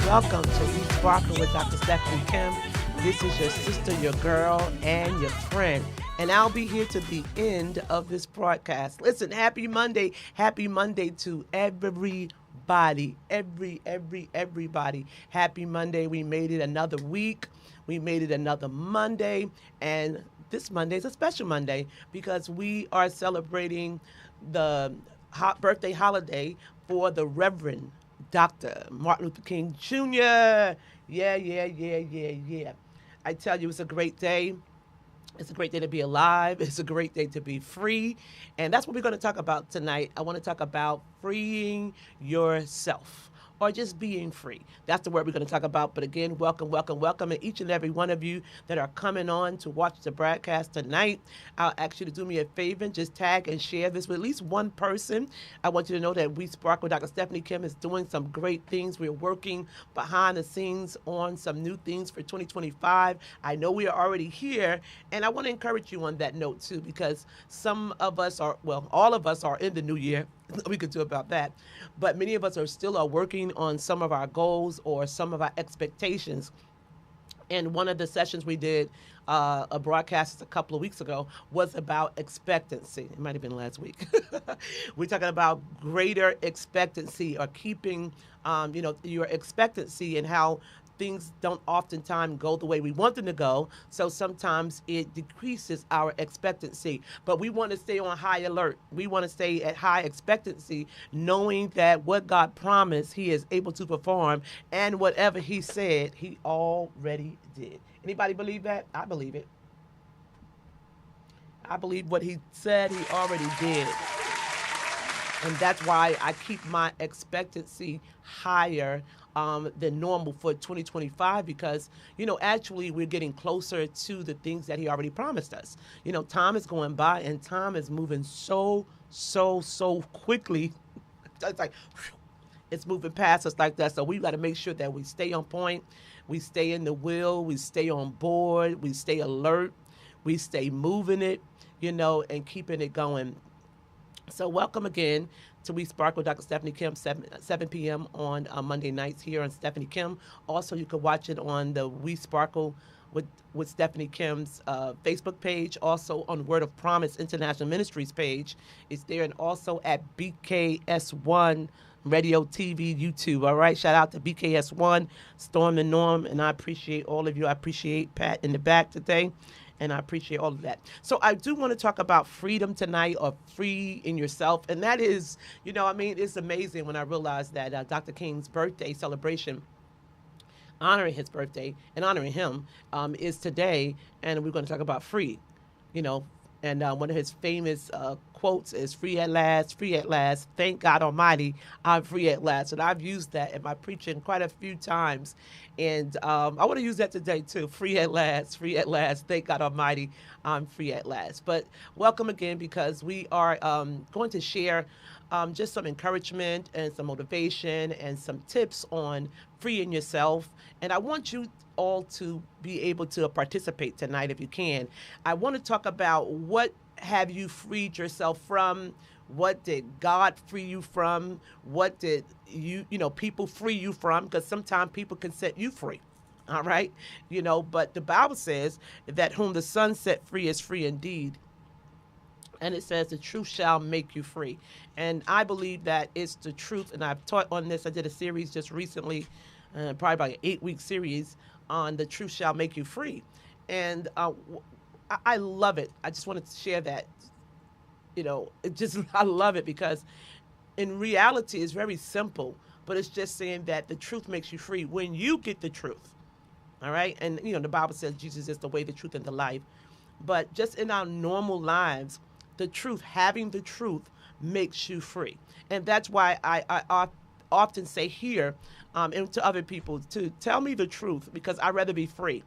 Welcome to WeSPARKLE with Dr. Stephanie Kim. This is your sister, your girl, and your friend. And I'll be here to the end of this broadcast. Listen, happy Monday. Happy Monday to everybody. Everybody. Happy Monday. We made it another week. We made it another Monday. And this Monday is a special Monday because we are celebrating the birthday holiday for the Reverend Dr. Martin Luther King Jr. Yeah. I tell you, it's a great day. It's a great day to be alive. It's a great day to be free. And that's what we're going to talk about tonight. I want to talk about freeing yourself or just being free. That's the word we're going to talk about. But again, welcome. And each and every one of you that are coming on to watch the broadcast tonight, I'll ask you to do me a favor and just tag and share this with at least one person. I want you to know that WeSPARKLE with Dr. Stephanie Kim is doing some great things. We're working behind the scenes on some new things for 2025. I know we are already here, and I want to encourage you on that note too, because some of us are, well, all of us are in the new year. We could do about that. But many of us are still working on some of our goals or some of our expectations. And one of the sessions we did, a broadcast a couple of weeks ago, was about expectancy. It might have been last week. We're talking about greater expectancy or keeping, your expectancy and how things don't oftentimes go the way we want them to go. So sometimes it decreases our expectancy. But we want to stay on high alert. We want to stay at high expectancy, knowing that what God promised, He is able to perform. And whatever He said, He already did. Anybody believe that? I believe it. I believe what He said, He already did. And that's why I keep my expectancy higher than normal for 2025 because, actually we're getting closer to the things that He already promised us. Time is going by and time is moving so quickly. It's like, it's moving past us like that. So we've got to make sure that we stay on point. We stay in the wheel. We stay on board. We stay alert. We stay moving it, and keeping it going. So welcome again to WeSPARKLE with Dr. Stephanie Kim, 7 p.m. on Monday nights here on Stephanie Kim. Also, you can watch it on the WeSPARKLE with Stephanie Kim's Facebook page, also on Word of Promise International Ministries page. It's there, and also at BKS1 Radio, TV, YouTube. All right, shout out to BKS1, Storm and Norm, and I appreciate all of you. I appreciate Pat in the back today. and I appreciate all of that. So I do want to talk about freedom tonight, or free in yourself, and that is, I mean, it's amazing when I realized that Dr. King's birthday celebration, honoring his birthday and honoring him, is today, and we're going to talk about free, you know. And one of his famous quotes is free at last. Thank God Almighty, I'm free at last." And I've used that in my preaching quite a few times. And I want to use that today too. Free at last, free at last. Thank God Almighty, I'm free at last. But welcome again, because we are going to share just some encouragement and some motivation and some tips on freeing yourself. And I want you all to be able to participate tonight if you can. I want to talk about, what have you freed yourself from? What did God free you from? What did people free you from? Because sometimes people can set you free. All right. But the Bible says that whom the Son set free is free indeed. And it says the truth shall make you free. And I believe that it's the truth. And I've taught on this. I did a series just recently, probably about an 8-week series on the truth shall make you free. And I love it. I just wanted to share that. I love it, because in reality it's very simple, but it's just saying that the truth makes you free when you get the truth. All right. And, the Bible says Jesus is the way, the truth, and the life. But just in our normal lives, the truth, having the truth, makes you free. And that's why I often say here, and to other people, to tell me the truth, because I'd rather be free.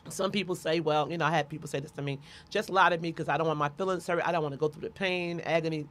Some people say, well, I had people say this to me, just lie to me because I don't want my feelings hurt. I don't want to go through the pain, agony,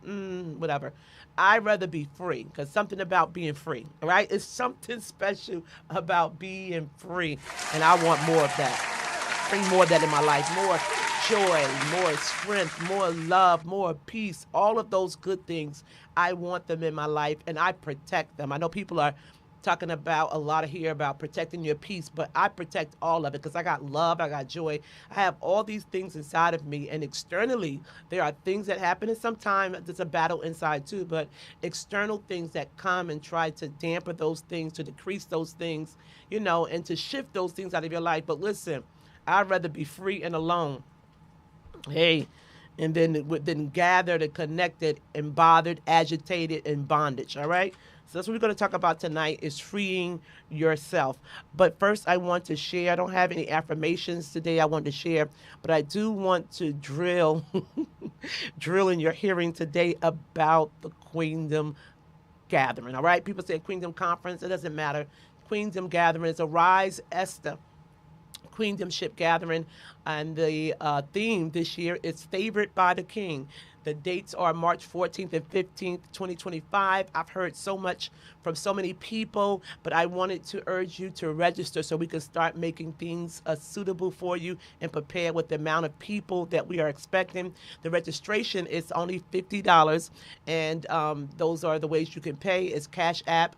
whatever. I'd rather be free, because something about being free, right? It's something special about being free. And I want more of that. Bring more of that in my life, more joy, more strength, more love, more peace, all of those good things. I want them in my life, and I protect them. I know people are talking about a lot of here about protecting your peace, but I protect all of it, because I got love, I got joy, I have all these things inside of me. And externally, there are things that happen, and sometimes there's a battle inside too, but external things that come and try to dampen those things, to decrease those things, and to shift those things out of your life. But listen, I'd rather be free and alone. Hey, and then gathered and connected and bothered, agitated, and bondage. All right. So that's what we're going to talk about tonight, is freeing yourself. But first, I want to share. I don't have any affirmations today I want to share, but I do want to drill in your hearing today about the Queendom Gathering. All right. People say Queendom Conference. It doesn't matter. Queendom Gathering is Arise Esther Queendomship Gathering, and the theme this year is Favored by the King. The dates are March 14th and 15th, 2025. I've heard so much from so many people, but I wanted to urge you to register so we can start making things suitable for you and prepare with the amount of people that we are expecting. The registration is only $50, and those are the ways you can pay. It's Cash App,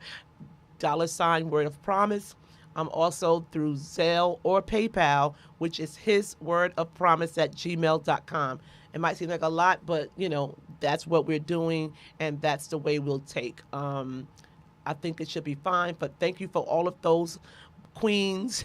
$ Word of Promise. Also through Zelle or PayPal, which is hiswordofpromise@gmail.com. It might seem like a lot, but, that's what we're doing, and that's the way we'll take. I think it should be fine, but thank you for all of those queens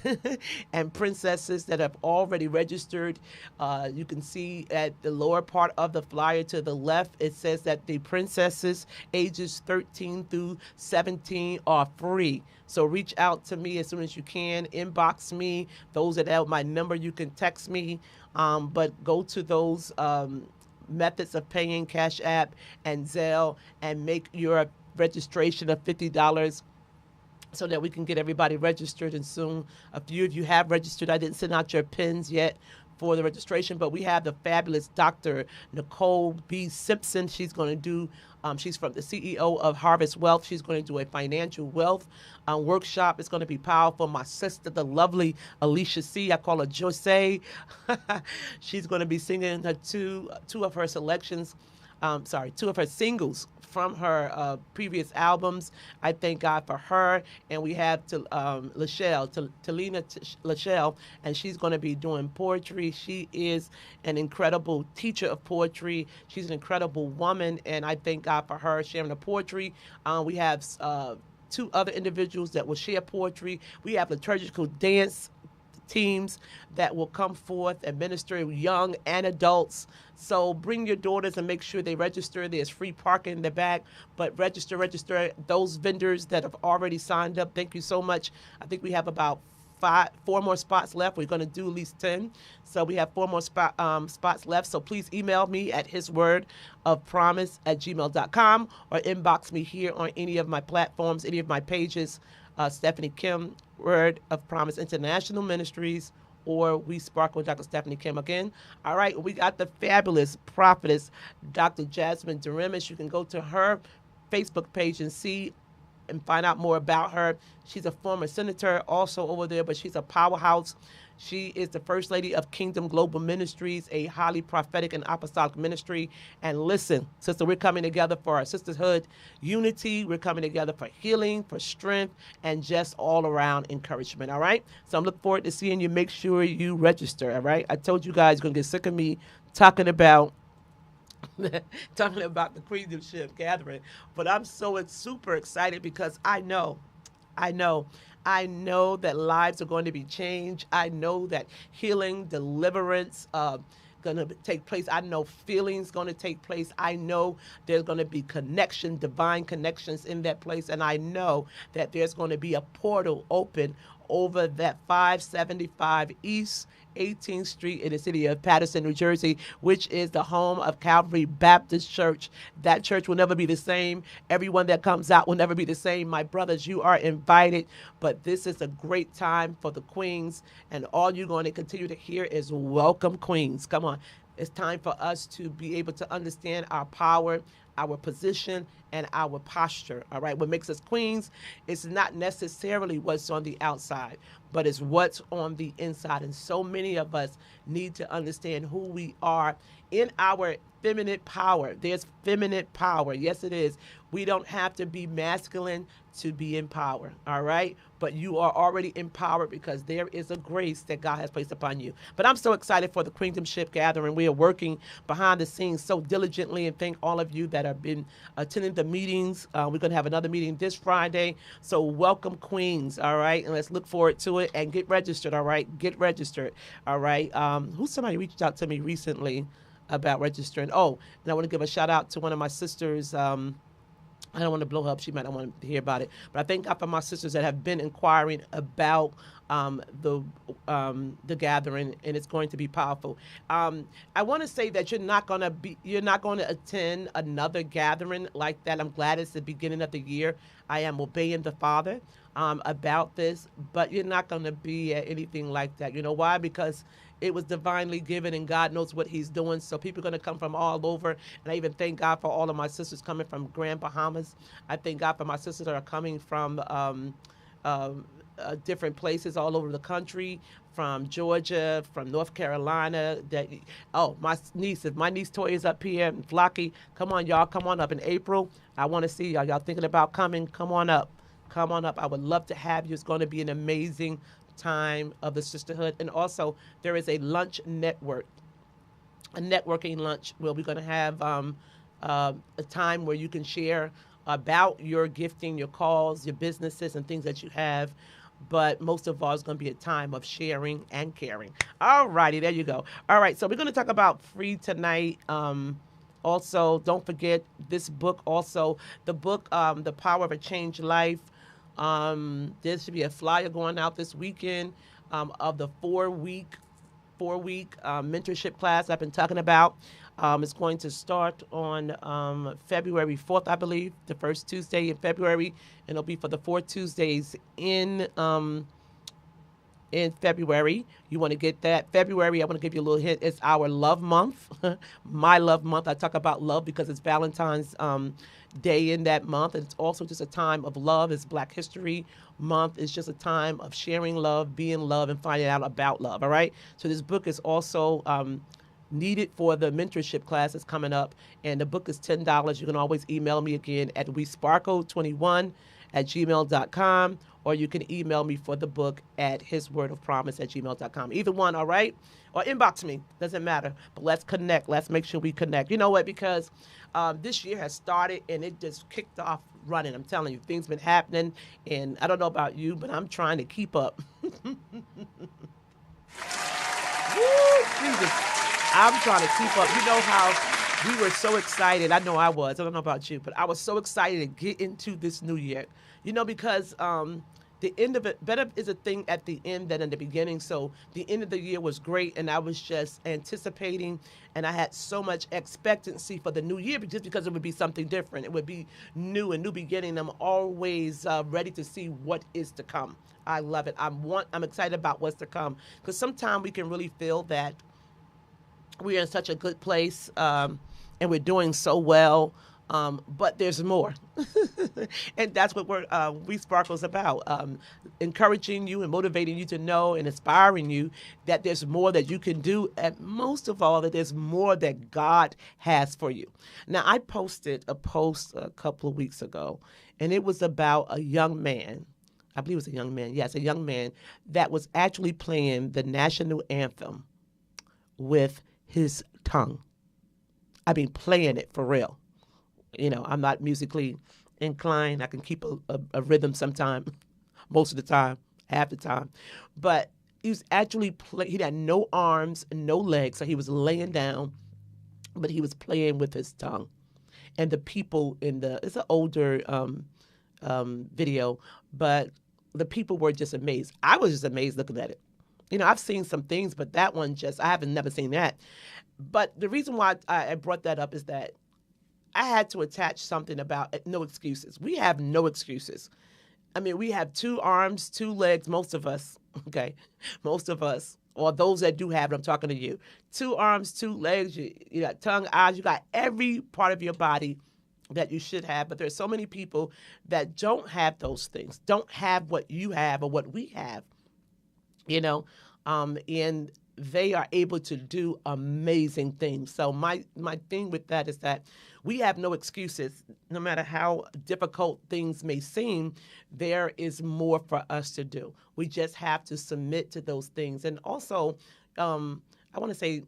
and princesses that have already registered. You can see at the lower part of the flyer to the left, it says that the princesses ages 13 through 17 are free. So reach out to me as soon as you can. Inbox me. Those that have my number, you can text me. But go to those methods of paying, Cash App and Zelle, and make your registration of $50 so that we can get everybody registered. And soon a few of you have registered. I didn't send out your pins yet for the registration, but we have the fabulous Dr. Nicole B. Simpson. She's going to do, she's from the CEO of Harvest Wealth. She's going to do a financial wealth workshop. It's going to be powerful. My sister, the lovely Alicia C., I call her Jose. She's going to be singing her two of her selections, two of her singles from her previous albums. I thank God for her. And we have Talina Lachelle, and she's going to be doing poetry. She is an incredible teacher of poetry. She's an incredible woman, and I thank God for her sharing the poetry. We have 2 other individuals that will share poetry. We have liturgical dance teams that will come forth and minister, young and adults. So bring your daughters and make sure they register. There's free parking in the back, but register. Those vendors that have already signed up, thank you so much. I think we have about four more spots left. We're going to do at least 10. So we have four more spots left. So please email me at hiswordofpromise@gmail.com or inbox me here on any of my platforms, any of my pages, Stephanie Kim, Word of Promise International Ministries, or We Sparkle, Dr. Stephanie Kim again. All right, we got the fabulous prophetess, Dr. Jasmine Durimis. You can go to her Facebook page and see and find out more about her. She's a former senator also over there, but she's a powerhouse. She is the First Lady of Kingdom Global Ministries, a highly prophetic and apostolic ministry. And listen, sister, we're coming together for our sisterhood unity. We're coming together for healing, for strength, and just all around encouragement, all right? So I'm looking forward to seeing you. Make sure you register, all right? I told you guys you're going to get sick of me talking about the Queenship gathering, but I'm so super excited because I know that lives are going to be changed. I know that healing, deliverance, going to take place. I know feelings going to take place. I know there's going to be connection, divine connections in that place, and I know that there's going to be a portal open over that 575 East 18th Street in the city of Paterson, New Jersey, which is the home of Calvary Baptist Church. That church will never be the same. Everyone that comes out will never be the same. My brothers, you are invited, but this is a great time for the queens, and all you're going to continue to hear is welcome queens. Come on. It's time for us to be able to understand our power, our position, and our posture. All right. What makes us queens is not necessarily what's on the outside, but it's what's on the inside. And so many of us need to understand who we are in our feminine power. There's feminine power. Yes, it is. We don't have to be masculine to be in power. All right. But you are already empowered because there is a grace that God has placed upon you. But I'm so excited for the Queendomship gathering. We are working behind the scenes so diligently, and thank all of you that have been attending the meetings. We're going to have another meeting this Friday. So welcome, queens. All right. And let's look forward to it and get registered. All right. Get registered. All right. Somebody reached out to me recently about registering. Oh, and I want to give a shout out to one of my sisters. I don't want to blow her up. She might not want to hear about it. But I thank God for my sisters that have been inquiring about the gathering, and it's going to be powerful. I want to say that you're not going to attend another gathering like that. I'm glad it's the beginning of the year. I am obeying the Father about this, but you're not going to be at anything like that. You know why? Because it was divinely given, and God knows what he's doing. So people are going to come from all over. And I even thank God for all of my sisters coming from Grand Bahamas. I thank God for my sisters that are coming from different places all over the country, from Georgia, from North Carolina. My niece Toya is up here, and Flocky, come on, y'all, come on up in April. I want to see y'all. Y'all thinking about coming? Come on up. Come on up. I would love to have you. It's going to be an amazing time of the sisterhood. And also there is a lunch network, a networking lunch, where we're going to have a time where you can share about your gifting, your calls, your businesses, and things that you have. But most of all, it's going to be a time of sharing and caring. All righty, there you go. All right, so we're going to talk about free tonight. Also, don't forget this book. Also, the book, The Power of a Changed Life. There should be a flyer going out this weekend of the four-week mentorship class I've been talking about. It's going to start on February 4th, I believe, the first Tuesday in February, and it'll be for the 4 Tuesdays in February. You want to get that. February, I want to give you a little hint. It's our love month, my love month. I talk about love because it's Valentine's Day in that month. And it's also just a time of love. It's Black History Month. It's just a time of sharing love, being love, and finding out about love. All right. So this book is also needed for the mentorship class that's coming up. And the book is $10. You can always email me again at WeSparkle21@gmail.com, or you can email me for the book at hiswordofpromise@gmail.com. Either one, all right? Or inbox me. Doesn't matter. But let's connect. Let's make sure we connect. You know what? Because this year has started and it just kicked off running. I'm telling you, things been happening. And I don't know about you, but I'm trying to keep up. Jesus. I'm trying to keep up. You know how we were so excited. I know I was. I don't know about you, but I was so excited to get into this new year. Because the end of it, better is a thing at the end than in the beginning. So the end of the year was great, and I was just anticipating, and I had so much expectancy for the new year, just because it would be something different. It would be new, a new beginning. I'm always ready to see what is to come. I love it. I'm excited about what's to come, because sometimes we can really feel that we're in such a good place, and we're doing so well. But there's more. And that's what We Sparkle's about. Encouraging you and motivating you to know and inspiring you that there's more that you can do. And most of all, that there's more that God has for you. Now, I posted a post a couple of weeks ago, and it was about a young man. I believe it was a young man. Yes, a young man that was actually playing the national anthem with his tongue. I mean, playing it for real. I'm not musically inclined. I can keep a rhythm sometime, most of the time, half the time. But he was actually he had no arms, no legs, so he was laying down, but he was playing with his tongue. And the people it's an older video, but the people were just amazed. I was just amazed looking at it. I've seen some things, but that one I haven't never seen that. But the reason why I brought that up is that I had to attach something about no excuses. We have no excuses. I mean, we have 2 arms, 2 legs, most of us, okay? Most of us, or those that do have it, I'm talking to you. 2 arms, 2 legs, you got tongue, eyes, you got every part of your body that you should have. But there's so many people that don't have those things, don't have what you have or what we have, and they are able to do amazing things. So my thing with that is that we have no excuses. No matter how difficult things may seem, there is more for us to do. We just have to submit to those things. And also, I want to say,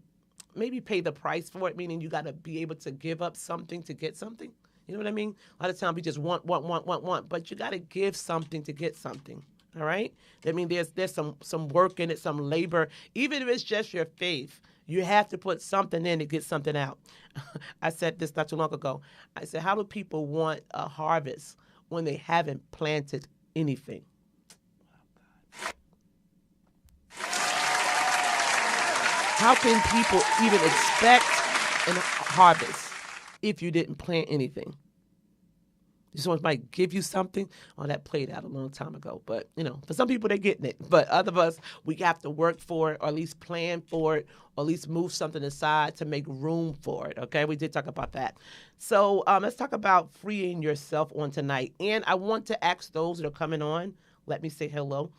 maybe pay the price for it, meaning you got to be able to give up something to get something. You know what I mean? A lot of times we just want, but you got to give something to get something. All right? I mean, there's some work in it, some labor. Even if it's just your faith, you have to put something in to get something out. I said this not too long ago. I said, how do people want a harvest when they haven't planted anything? How can people even expect a harvest if you didn't plant anything? Someone might give you something. Oh, that played out a long time ago. But, for some people, they're getting it. But other of us, we have to work for it, or at least plan for it, or at least move something aside to make room for it. Okay, we did talk about that. So let's talk about freeing yourself on tonight. And I want to ask those that are coming on, let me say hello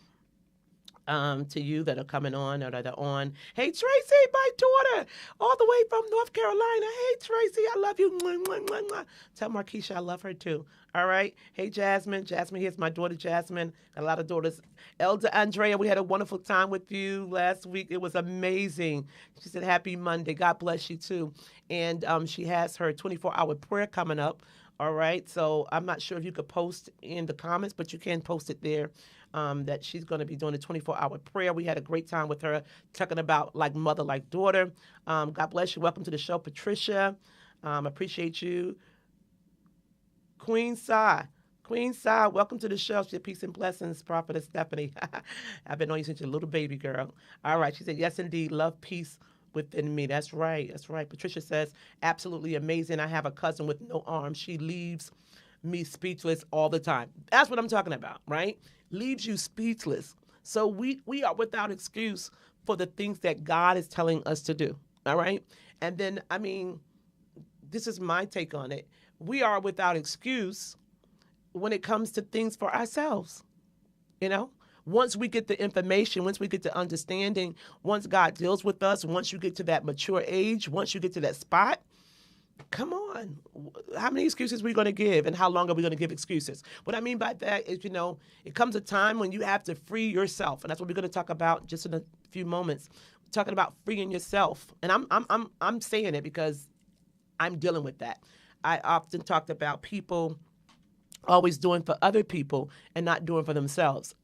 to you that are coming on or that are on. Hey, Tracy, my daughter, all the way from North Carolina. Hey, Tracy, I love you. Mwah, mwah, mwah, mwah. Tell Markeisha I love her too. All right. Hey, Jasmine. Jasmine, here's my daughter, Jasmine. A lot of daughters. Elder Andrea, we had a wonderful time with you last week. It was amazing. She said, happy Monday. God bless you too. And she has her 24-hour prayer coming up. All right. So I'm not sure if you could post in the comments, but you can post it there. That she's going to be doing a 24-hour prayer. We had a great time with her, talking about like mother, like daughter. God bless you. Welcome to the show, Patricia. Appreciate you. Queen Sai, welcome to the show. She said, peace and blessings, Prophetess Stephanie. I've been on you since you're a little baby girl. All right. She said, yes, indeed. Love, peace within me. That's right. That's right. Patricia says, absolutely amazing. I have a cousin with no arms. She leaves me speechless all the time. That's what I'm talking about, right? Leaves you speechless. So we are without excuse for the things that God is telling us to do, all right? And then, I mean, this is my take on it. We are without excuse when it comes to things for ourselves, Once we get the information, once we get the understanding, once God deals with us, once you get to that mature age, once you get to that spot, come on. How many excuses are we going to give, and how long are we going to give excuses? What I mean by that is, it comes a time when you have to free yourself, and that's what we're going to talk about just in a few moments. We're talking about freeing yourself, and I'm saying it because I'm dealing with that. I often talked about people always doing for other people and not doing for themselves,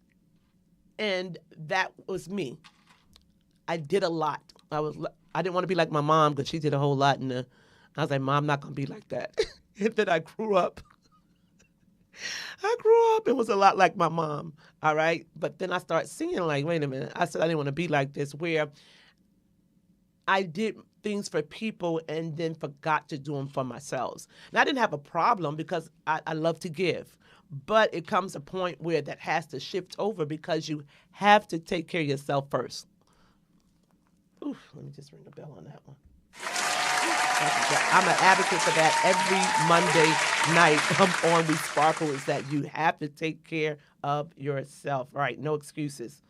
and that was me. I did a lot. I didn't want to be like my mom because she did a whole lot, and I was like, Mom, I'm not gonna be like that. And then I grew up. I grew up and was a lot like my mom. All right, but then I started seeing like, wait a minute. I said I didn't want to be like this, where I did things for people and then forgot to do them for myself. And I didn't have a problem because I love to give. But it comes a point where that has to shift over because you have to take care of yourself first. Oof, let me just ring the bell on that one. I'm an advocate for that every Monday night on WeSPARKLE, is that you have to take care of yourself. All right, no excuses.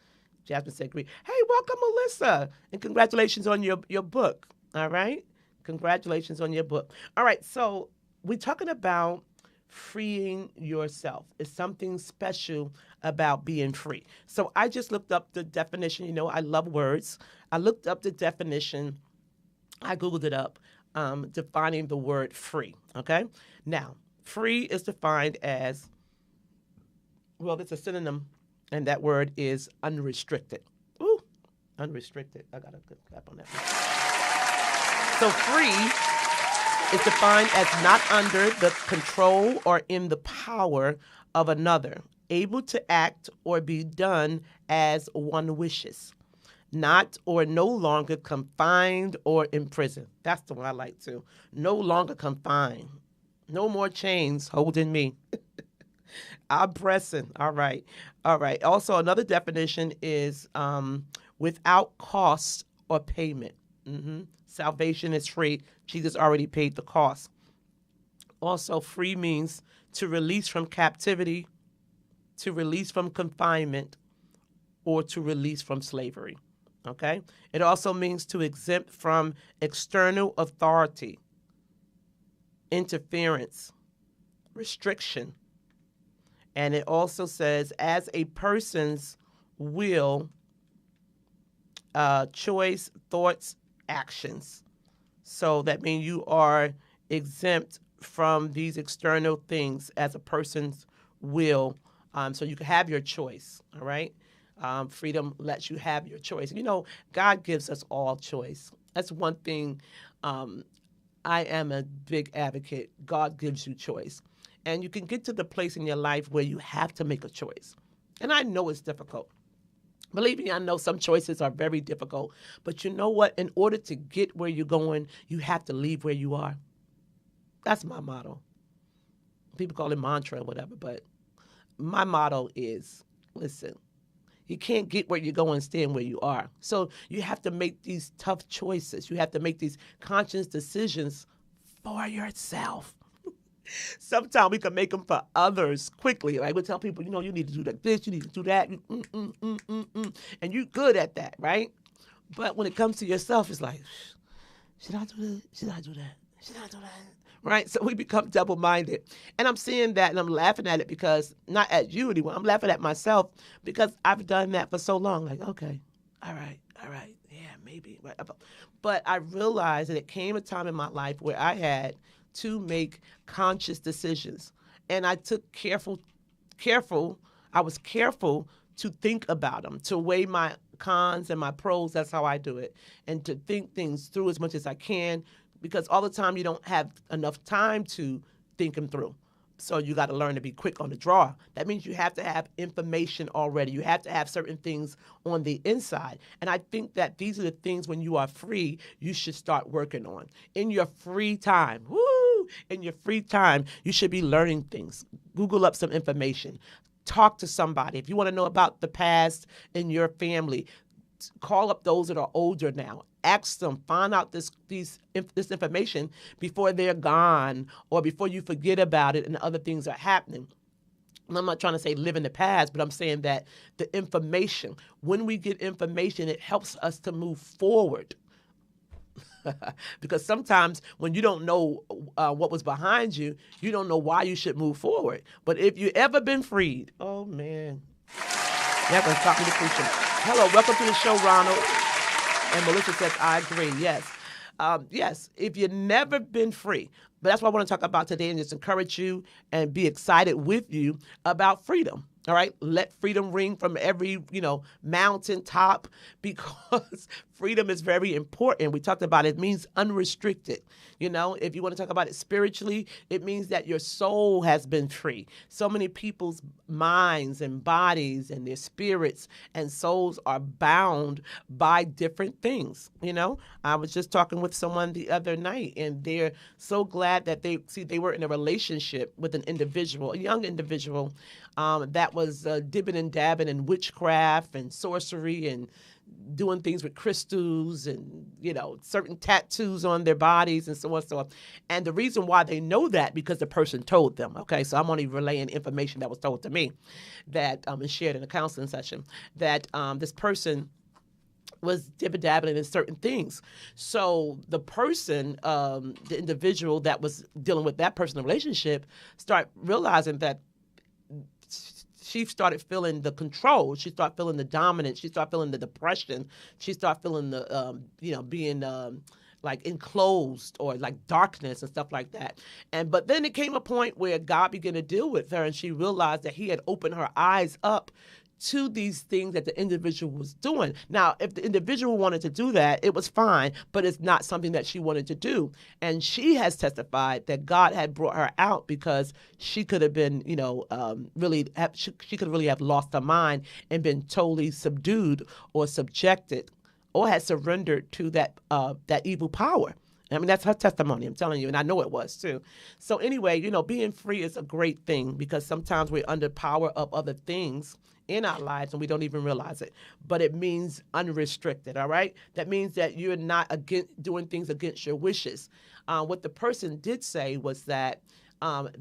Jasmine said, "Great. Hey, welcome, Melissa. And congratulations on your book. All right? Congratulations on your book. All right, so we're talking about freeing yourself. It's something special about being free. So I just looked up the definition. You know, I love words. I looked up the definition. I Googled it up, defining the word free. Okay? Now, free is defined as, well, it's a synonym, and that word is unrestricted. Ooh, unrestricted. I got a good clap on that one. So free is defined as not under the control or in the power of another, able to act or be done as one wishes, not or no longer confined or imprisoned. That's the one I like too. No longer confined. No more chains holding me. I'm pressing. All right. All right. Also, another definition is without cost or payment. Salvation is free. Jesus already paid the cost. Also, free means to release from captivity, to release from confinement, or to release from slavery. Okay? It also means to exempt from external authority, interference, restriction. And it also says, as a person's will, choice, thoughts, actions. So that means you are exempt from these external things as a person's will. So you can have your choice, all right? Freedom lets you have your choice. You know, God gives us all choice. That's one thing. I am a big advocate. God gives you choice. And you can get to the place in your life where you have to make a choice. And I know it's difficult. Believe me, I know some choices are very difficult. But you know what? In order to get where you're going, you have to leave where you are. That's my motto. People call it mantra or whatever, but my motto is, listen, you can't get where you're going staying where you are. So you have to make these tough choices. You have to make these conscious decisions for yourself. Sometimes we can make them for others quickly. Like we tell people, you know, you need to do that, this, you need to do that, and you're good at that, right? But when it comes to yourself, it's like, should I do this? Should I do that? Should I do that? Right? So we become double-minded. And I'm seeing that and I'm laughing at it because, not at you anymore, I'm laughing at myself because I've done that for so long. Like, okay, all right, yeah, maybe. But I realized that it came a time in my life where I had to make conscious decisions. And I took I was careful to think about them, to weigh my cons and my pros. That's how I do it. And to think things through as much as I can, because all the time you don't have enough time to think them through. So you got to learn to be quick on the draw. That means you have to have information already. You have to have certain things on the inside. And I think that these are the things when you are free, you should start working on. In your free time, in your free time, you should be learning things. Google up some information. Talk to somebody. If you want to know about the past in your family, call up those that are older now. Ask them, find out this information before they're gone or before you forget about it and other things are happening. And I'm not trying to say live in the past, but I'm saying that the information, when we get information, it helps us to move forward. Because sometimes when you don't know what was behind you, you don't know why you should move forward. But if you ever been freed, oh man, you're not going to stop me to preaching. Hello, welcome to the show, Ronald. And Melissa says, I agree. Yes. Yes, if you've never been free. But that's what I want to talk about today and just encourage you and be excited with you about freedom. All right, let freedom ring from every, mountaintop, because freedom is very important. We talked about it means unrestricted. If you want to talk about it spiritually, it means that your soul has been free. So many people's minds and bodies and their spirits and souls are bound by different things. I was just talking with someone the other night, and they're so glad that they were in a relationship with an individual, a young individual, that was dipping and dabbing in witchcraft and sorcery and doing things with crystals and, certain tattoos on their bodies and so on and so on. And the reason why they know that, because the person told them, okay? So I'm only relaying information that was told to me, that and shared in a counseling session, that this person was dibber-dabbling in certain things. So the person, the individual that was dealing with that personal relationship, start realizing that she started feeling the control. She started feeling the dominance. She started feeling the depression. She started feeling the, being like enclosed, or like darkness and stuff like that. But then it came a point where God began to deal with her, and she realized that He had opened her eyes up to these things that the individual was doing. Now, if the individual wanted to do that, it was fine, but it's not something that she wanted to do. And she has testified that God had brought her out because she could have been, she could really have lost her mind and been totally subdued or subjected or had surrendered to that evil power. I mean, that's her testimony, I'm telling you, and I know it was too. So anyway, being free is a great thing, because sometimes we're under power of other things in our lives and we don't even realize it. But it means unrestricted, all right? That means that you're not doing things against your wishes. What the person did say was that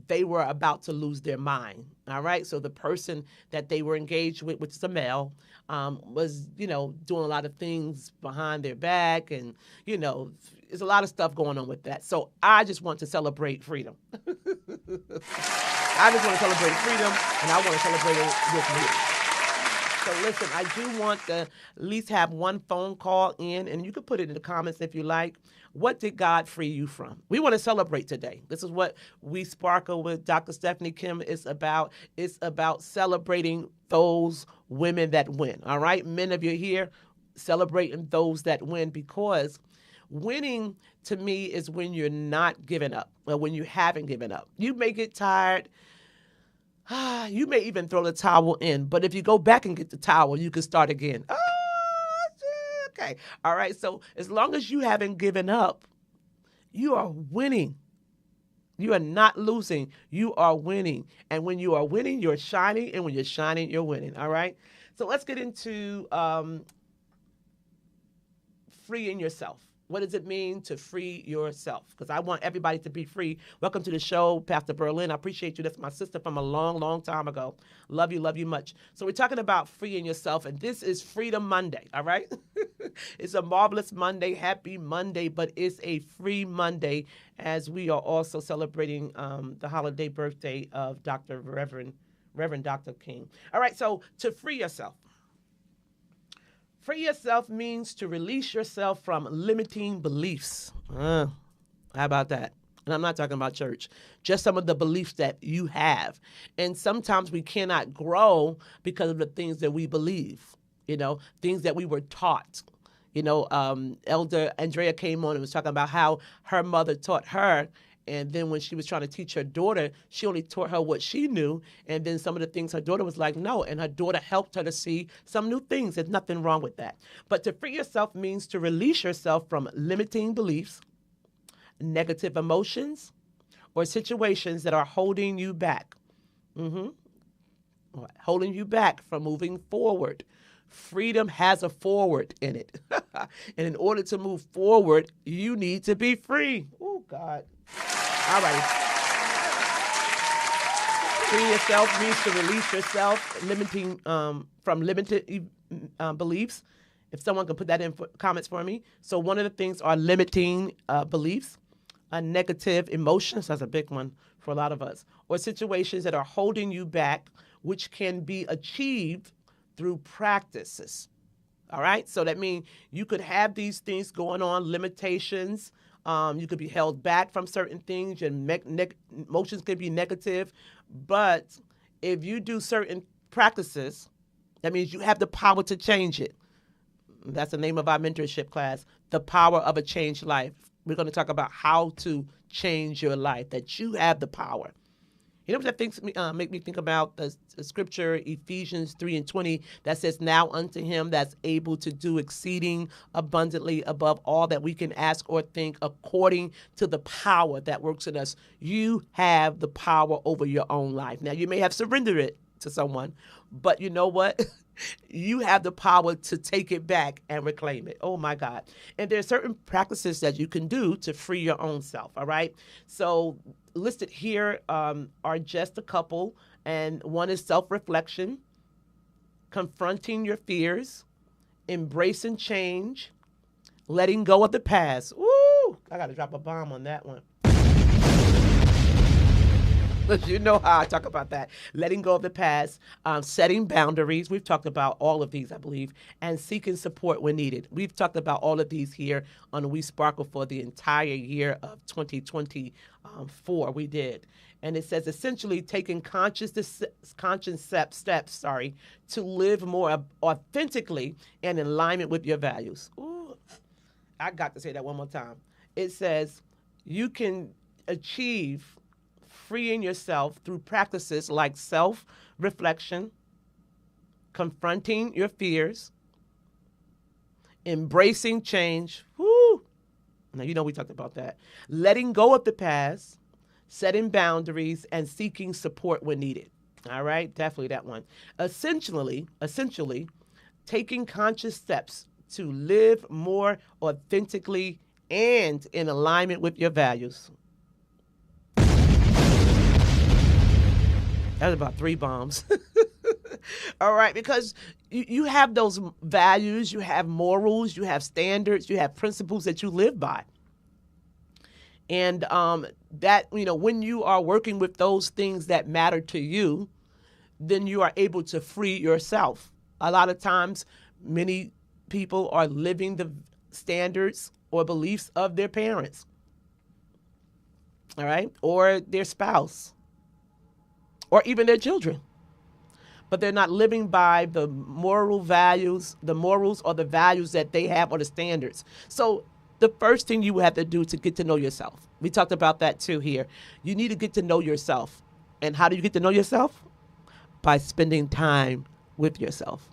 they were about to lose their mind, all right? So the person that they were engaged with, which is a male, was, doing a lot of things behind their back, and, there's a lot of stuff going on with that. So I just want to celebrate freedom. I just want to celebrate freedom, and I want to celebrate it with you. So listen, I do want to at least have one phone call in, and you can put it in the comments if you like. What did God free you from? We want to celebrate today. This is what We Sparkle with Dr. Stephanie Kim is about. It's about celebrating those women that win, all right? Men of you here, celebrating those that win, because winning to me is when you're not giving up, or when you haven't given up. You may get tired. You may even throw the towel in, but if you go back and get the towel, you can start again. Okay. All right. So as long as you haven't given up, you are winning. You are not losing. You are winning. And when you are winning, you're shining. And when you're shining, you're winning. All right. So let's get into freeing yourself. What does it mean to free yourself? Because I want everybody to be free. Welcome to the show, Pastor Berlin. I appreciate you. That's my sister from a long, long time ago. Love you much. So we're talking about freeing yourself, and this is Freedom Monday, all right? It's a marvelous Monday, happy Monday, but it's a free Monday, as we are also celebrating the holiday birthday of Reverend Dr. King. All right, so to free yourself. Free yourself means to release yourself from limiting beliefs. How about that? And I'm not talking about church, just some of the beliefs that you have. And sometimes we cannot grow because of the things that we believe, things that we were taught. Elder Andrea came on and was talking about how her mother taught her. And then when she was trying to teach her daughter, she only taught her what she knew. And then some of the things her daughter was like, no. And her daughter helped her to see some new things. There's nothing wrong with that. But to free yourself means to release yourself from limiting beliefs, negative emotions, or situations that are holding you back. Holding you back from moving forward. Freedom has a forward in it. And in order to move forward, you need to be free. Oh, God. All right. Free yourself means to release yourself from limited beliefs. If someone can put that in comments for me. So one of the things are limiting beliefs, negative emotions. That's a big one for a lot of us. Or situations that are holding you back, which can be achieved through practices. All right? So that means you could have these things going on, limitations. You could be held back from certain things. Your emotions could be negative. But if you do certain practices, that means you have the power to change it. That's the name of our mentorship class, The Power of a Changed Life. We're going to talk about how to change your life, that you have the power. You know what that thinks make me think about the scripture, Ephesians 3:20, that says, now unto him that's able to do exceeding abundantly above all that we can ask or think, according to the power that works in us. You have the power over your own life. Now, you may have surrendered it to someone, but you know what? You have the power to take it back and reclaim it. Oh, my God. And there are certain practices that you can do to free your own self, all right? So listed here are just a couple, and one is self-reflection, confronting your fears, embracing change, letting go of the past. Ooh, I got to drop a bomb on that one. But you know how I talk about that. Letting go of the past, setting boundaries. We've talked about all of these, I believe, and seeking support when needed. We've talked about all of these here on We Sparkle for the entire year of 2024. We did. And it says essentially taking conscious steps, to live more authentically and in alignment with your values. Ooh, I got to say that one more time. It says you can achieve freeing yourself through practices like self-reflection, confronting your fears, embracing change. Woo! Now, you know we talked about that. Letting go of the past, setting boundaries, and seeking support when needed. All right, definitely that one. Essentially, taking conscious steps to live more authentically and in alignment with your values. That was about 3 bombs. All right, because you have those values, you have morals, you have standards, you have principles that you live by. And that, when you are working with those things that matter to you, then you are able to free yourself. A lot of times, many people are living the standards or beliefs of their parents, all right, or their spouse, or even their children. But they're not living by the moral values, the morals or the values that they have or the standards. So the first thing you have to do to get to know yourself, we talked about that too here. You need to get to know yourself. And how do you get to know yourself? By spending time with yourself.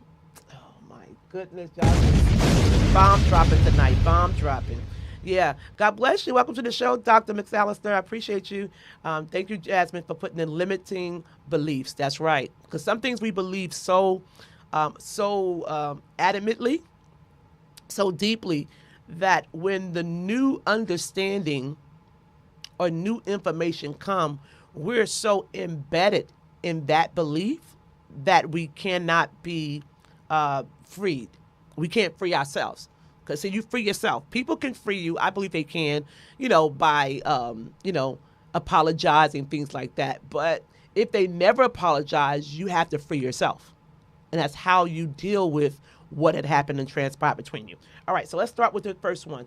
Oh my goodness, y'all. Bomb dropping tonight, bomb dropping. Yeah. God bless you. Welcome to the show, Dr. McAllister. I appreciate you. Thank you, Jasmine, for putting in limiting beliefs. That's right. Because some things we believe so adamantly, so deeply, that when the new understanding or new information come, we're so embedded in that belief that we cannot be freed. We can't free ourselves. Because see, you free yourself. People can free you. I believe they can, by, apologizing, things like that. But if they never apologize, you have to free yourself. And that's how you deal with what had happened and transpired between you. All right, so let's start with the first one.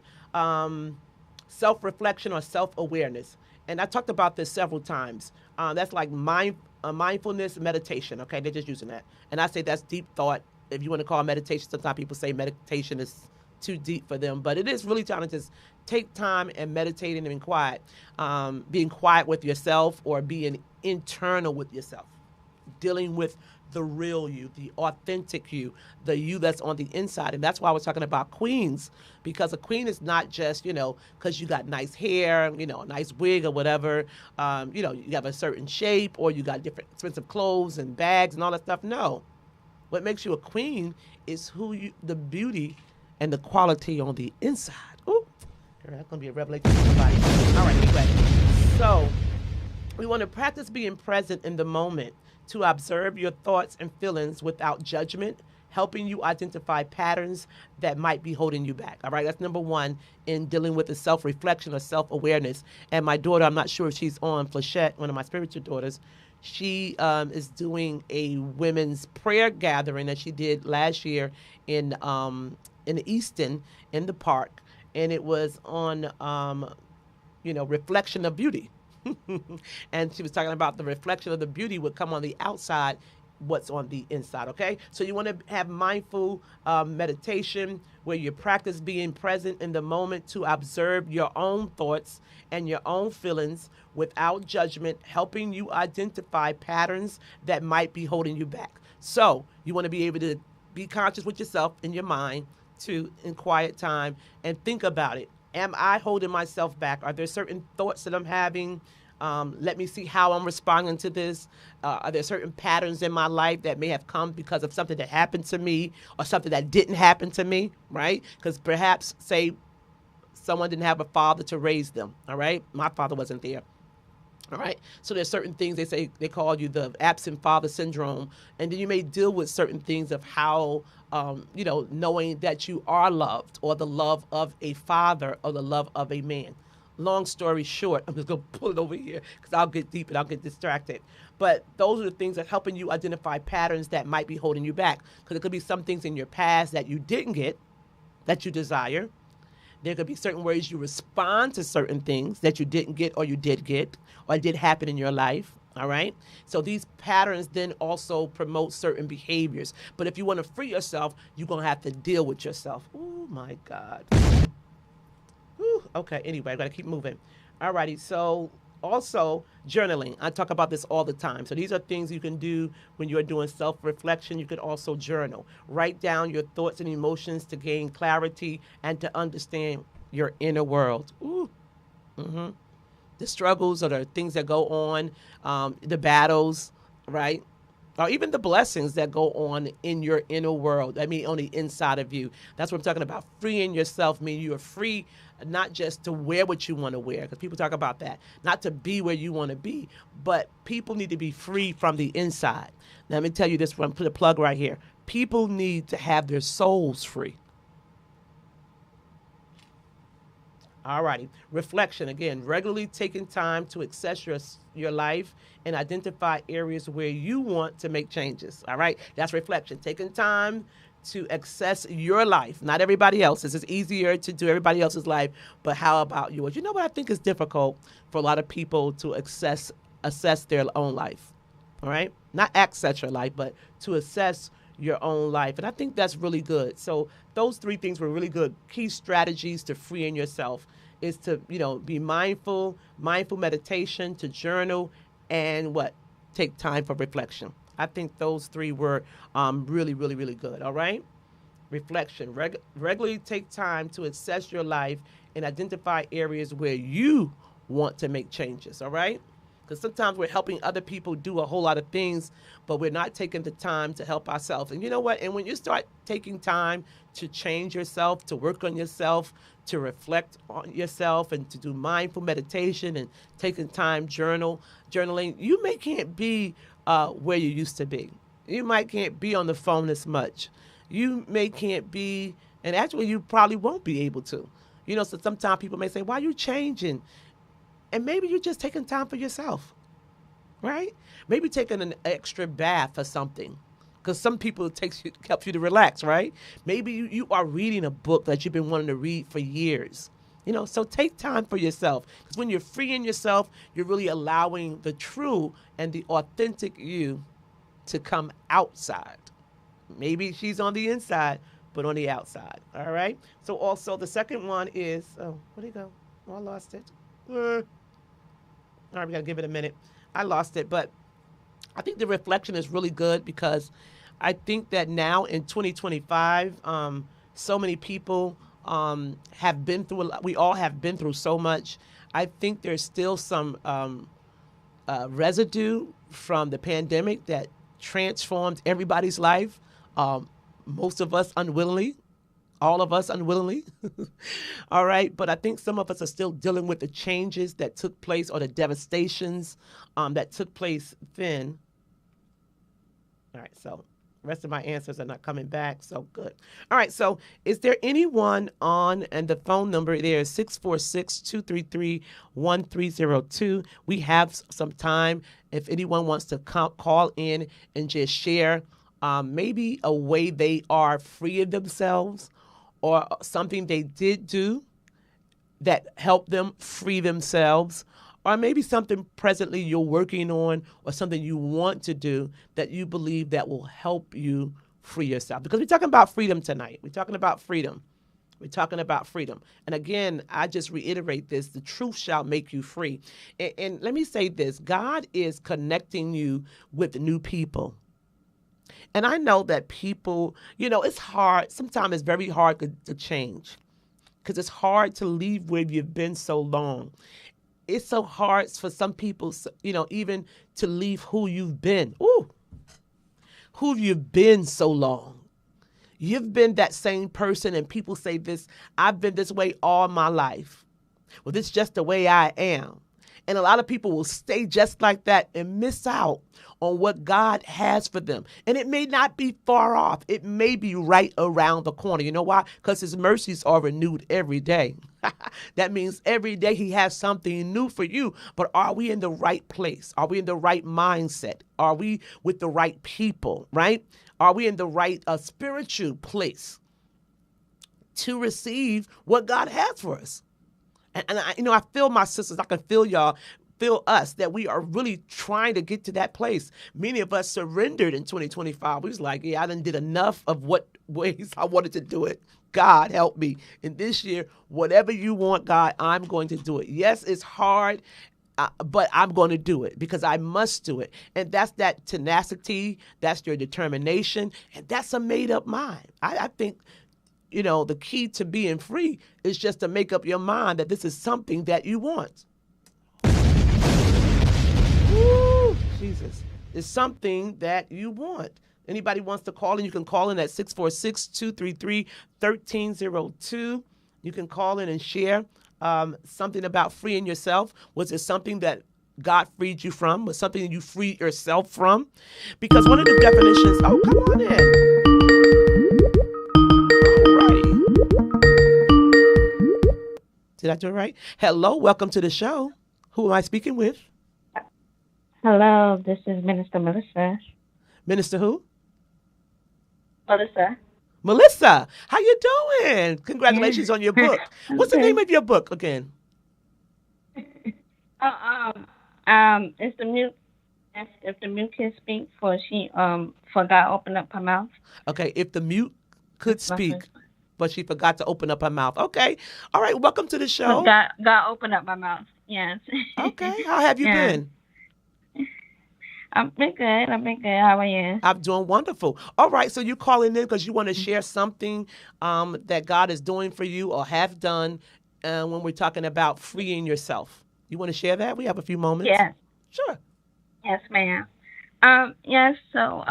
Self-reflection or self-awareness. And I talked about this several times. That's like mindfulness meditation, okay? They're just using that. And I say that's deep thought. If you want to call it meditation, sometimes people say meditation is too deep for them, but it is really trying to just take time and meditating and being quiet with yourself, or being internal with yourself, dealing with the real you, the authentic you, the you that's on the inside. And that's why I was talking about queens, because a queen is not just, because you got nice hair, a nice wig or whatever, you have a certain shape, or you got different expensive clothes and bags and all that stuff. No. What makes you a queen is the beauty and the quality on the inside. Ooh, that's going to be a revelation for somebody. All right, anyway. So we want to practice being present in the moment to observe your thoughts and feelings without judgment, helping you identify patterns that might be holding you back. All right, that's number one in dealing with the self-reflection or self-awareness. And my daughter, I'm not sure if she's on, Flechette, one of my spiritual daughters, she is doing a women's prayer gathering that she did last year in Easton in the park, and it was on reflection of beauty. And she was talking about the reflection of the beauty would come on the outside what's on the inside, okay? So you want to have mindful meditation where you practice being present in the moment to observe your own thoughts and your own feelings without judgment, helping you identify patterns that might be holding you back. So you want to be able to be conscious with yourself in your mind to in quiet time and think about it. Am I holding myself back? Are there certain thoughts that I'm having? Let me see how I'm responding to this. Are there certain patterns in my life that may have come because of something that happened to me or something that didn't happen to me, right? Because perhaps, say, someone didn't have a father to raise them, all right? My father wasn't there. All right. So there's certain things they say, they call you the absent father syndrome. And then you may deal with certain things of how, knowing that you are loved or the love of a father or the love of a man. Long story short, I'm just going to pull it over here because I'll get deep and I'll get distracted. But those are the things that helping you identify patterns that might be holding you back. Because it could be some things in your past that you didn't get that you desire. There could be certain ways you respond to certain things that you didn't get or you did get or did happen in your life. All right. So these patterns then also promote certain behaviors. But if you want to free yourself, you're going to have to deal with yourself. Oh, my God. Whew. Okay. Anyway, I got to keep moving. All righty. So also journaling. I talk about this all the time. So these are things you can do when you're doing self-reflection. You could also journal. Write down your thoughts and emotions to gain clarity and to understand your inner world. Ooh. Mm-hmm. The struggles or the things that go on, the battles, right? Or even the blessings that go on in your inner world. I mean, on the inside of you. That's what I'm talking about. Freeing yourself. I mean, you are free not just to wear what you want to wear, because people talk about that. Not to be where you want to be, but people need to be free from the inside. Now, let me tell you this one, put a plug right here. People need to have their souls free. All righty. Reflection. Again, regularly taking time to assess your life and identify areas where you want to make changes. All right. That's reflection. Taking time to assess your life, not everybody else's. It's easier to do everybody else's life, but how about yours? You know what I think is difficult for a lot of people to assess their own life. All right. Not access your life, but to assess your own life. And I think that's really good. So those three things were really good. Key strategies to freeing yourself is to, be mindful meditation, to journal, and take time for reflection. I think those three were really, really, really good. All right. Reflection. Regularly take time to assess your life and identify areas where you want to make changes. All right. Because sometimes we're helping other people do a whole lot of things, but we're not taking the time to help ourselves. And you know what? And when you start taking time to change yourself, to work on yourself, to reflect on yourself, and to do mindful meditation and taking time journaling, you can't be where you used to be. You can't be on the phone as much. You can't be, and actually you probably won't be able to. So sometimes people may say, why are you changing? And maybe you're just taking time for yourself, right? Maybe taking an extra bath or something, because some people helps you to relax, right? Maybe you are reading a book that you've been wanting to read for years. So take time for yourself, because when you're freeing yourself, you're really allowing the true and the authentic you to come outside. Maybe she's on the inside, but on the outside, all right? So also the second one is, where'd it go? Oh, I lost it. All right, we got to give it a minute. I lost it, but I think the reflection is really good, because I think that now in 2025, so many people have been through a lot. We all have been through so much. I think there's still some residue from the pandemic that transformed everybody's life, most of us unwillingly. All of us unwillingly. All right. But I think some of us are still dealing with the changes that took place, or the devastations that took place then. All right. So the rest of my answers are not coming back. So good. All right. So is there anyone on, and the phone number there is 646-233-1302. We have some time. If anyone wants to call in and just share maybe a way they are freeing themselves, or something they did do that helped them free themselves, or maybe something presently you're working on or something you want to do that you believe that will help you free yourself. Because we're talking about freedom tonight. We're talking about freedom. We're talking about freedom. And again, I just reiterate this: the truth shall make you free. And let me say this: God is connecting you with new people. And I know that people, it's hard. Sometimes it's very hard to change because it's hard to leave where you've been so long. It's so hard for some people, even to leave who you've been. Ooh, who you've been so long. You've been that same person, and people say this: I've been this way all my life. Well, this is just the way I am. And a lot of people will stay just like that and miss out on what God has for them. And it may not be far off. It may be right around the corner. You know why? Because his mercies are renewed every day. That means every day he has something new for you. But are we in the right place? Are we in the right mindset? Are we with the right people, right? Are we in the right spiritual place to receive what God has for us? And I feel my sisters, I can feel y'all, feel us, that we are really trying to get to that place. Many of us surrendered in 2025. We was like, yeah, I done did enough of what ways I wanted to do it. God help me. And this year, whatever you want, God, I'm going to do it. Yes, it's hard, but I'm going to do it because I must do it. And that's that tenacity, that's your determination, and that's a made-up mind. I think the key to being free is just to make up your mind that this is something that you want. Woo, Jesus. It's something that you want. Anybody wants to call in, you can call in at 646-233-1302. You can call in and share something about freeing yourself. Was it something that God freed you from? Was something you freed yourself from? Because one of the definitions, oh, come on in. Did I do it right? Hello, welcome to the show. Who am I speaking with? Hello, this is Minister Melissa. Minister who? Melissa. Melissa, how you doing? Congratulations Yeah. on your book. What's the name Okay. of your book again? It's the mute. If the mute can speak, for God open up her mouth. Okay, if the mute could That's my speak, first one. but she forgot to open up her mouth. Okay, all right, welcome to the For show. God open up my mouth. Yes. Okay, how have you Yeah. been? I've been good. I've been good. How are you? I'm doing wonderful. All right, so you calling in because you want to share something that God is doing for you or have done when we're talking about freeing yourself. You want to share that? We have a few moments. Yes. Sure. Yes, ma'am. Yes. So,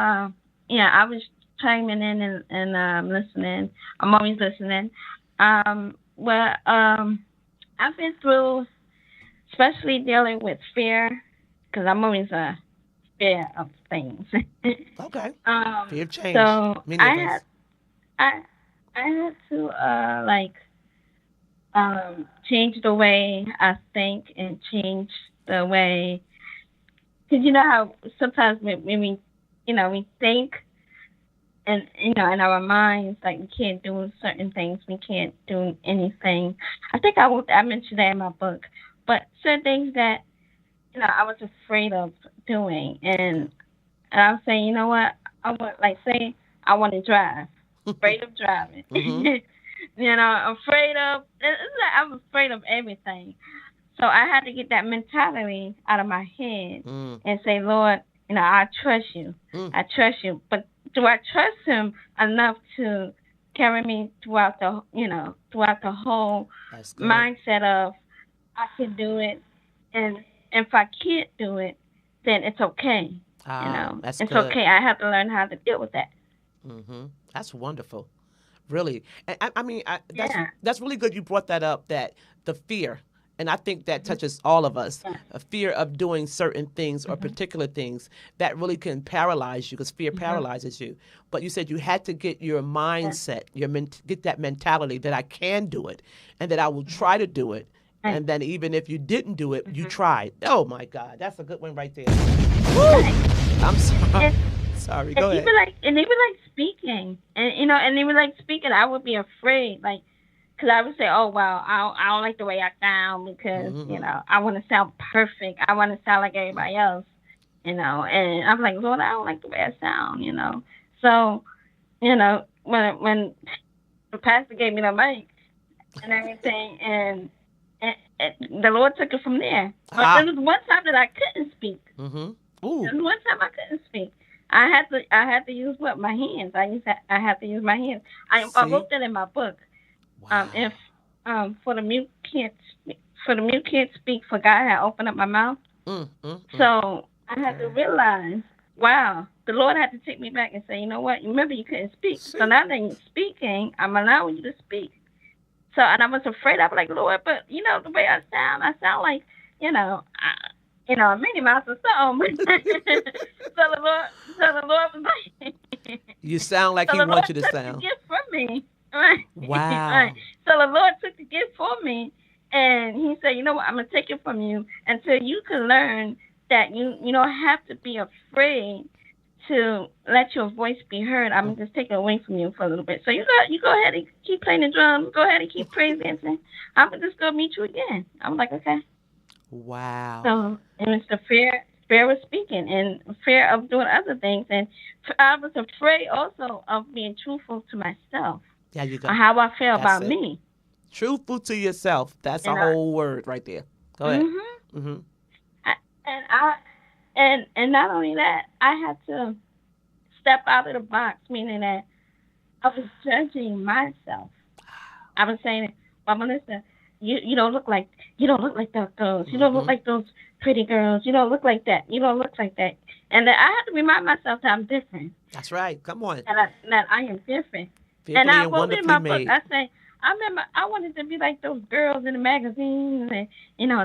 yeah, I was chiming in and listening. I'm always listening. I've been through, especially dealing with fear, because I'm always a fear of things. Okay. um, Fear of change. so Many I of had us. I I had to change the way I think and change the way, because you know how sometimes when we think, and in our minds, like, we can't do certain things, we can't do anything. I mentioned that in my book, but certain things that I was afraid of doing, Okay. and I was saying, you know what, I want, like, say I want to drive, afraid of driving. Mm-hmm. Afraid of, it's like I'm afraid of everything. So I had to get that mentality out of my head Mm, and say, Lord, I trust you. mm. I trust you. But do I trust him enough to carry me throughout the whole That's good. mindset of I can do it, and if I can't do it, then it's okay. That's It's good. okay. I have to learn how to deal with that. Mm-hmm. That's wonderful. Really. And I mean, Yeah. that's really good you brought that up, that the fear. And I think that touches all of us. Yeah. A fear of doing certain things or Mhm. particular things that really can paralyze you because fear Mhm. paralyzes you. But you said you had to get your Yeah. mindset, get that mentality that I can do it and that I will Mhm. try to do it. Right. And then even if you didn't do it, you Mhm. tried. Oh my God, that's a good one right there. Woo! Right. I'm sorry. And Sorry. and Go ahead. even like speaking, and even like speaking, I would be afraid. Like, Because I would say, oh, well, I don't like the way I sound because, Mm-hmm. I want to sound perfect. I want to sound like everybody else, And I'm like, Lord, I don't like the way I sound. So, when the pastor gave me the mic and everything, and the Lord took it from there. But there Ah. was one time that I couldn't speak. Mm-hmm. Ooh. There was one time I couldn't speak. I had to use what my hands. I had to use my hands. I See? wrote that in my book. If Wow. for the mute can't speak, for God had opened up my mouth. Mm, mm, mm. So I had to realize, wow, the Lord had to take me back and say, you know what? Remember, you couldn't speak. So See? now that you're speaking, I'm allowing you to speak. So, and I was afraid. I was like, Lord, but the way I sound like, a Minnie Mouse or something. so the Lord, so the Lord was like, You sound like so he the Lord wants you to took the sound. gift from me. Right, right. Wow. So the Lord took the gift from me, and He said, you know what? I'm gonna take it from you until you can learn that you don't have to be afraid to let your voice be heard. I'm Mm. gonna just take it away from you for a little bit. So you go ahead and keep playing the drum. Go ahead and keep praise dancing. I'm gonna just go meet you again. I'm like, okay. Wow. So and it's the fear of speaking and fear of doing other things, and I was afraid also of being truthful to myself There you on go. how I feel That's about it. me. Truthful to yourself. That's a And whole word right there. Go ahead. mhm, Mm-hmm. I, and I and not only that, I had to step out of the box, meaning that I was judging myself. I was saying, well, Melissa, you don't look like those girls. You don't look Mm-hmm. like those pretty girls. You don't look like that. You don't look like that. And then I had to remind myself that I'm different, That's right. Come on. that I am different. And Fearfully I and wrote in wonderfully my book, made. I say, I remember I wanted to be like those girls in the magazines and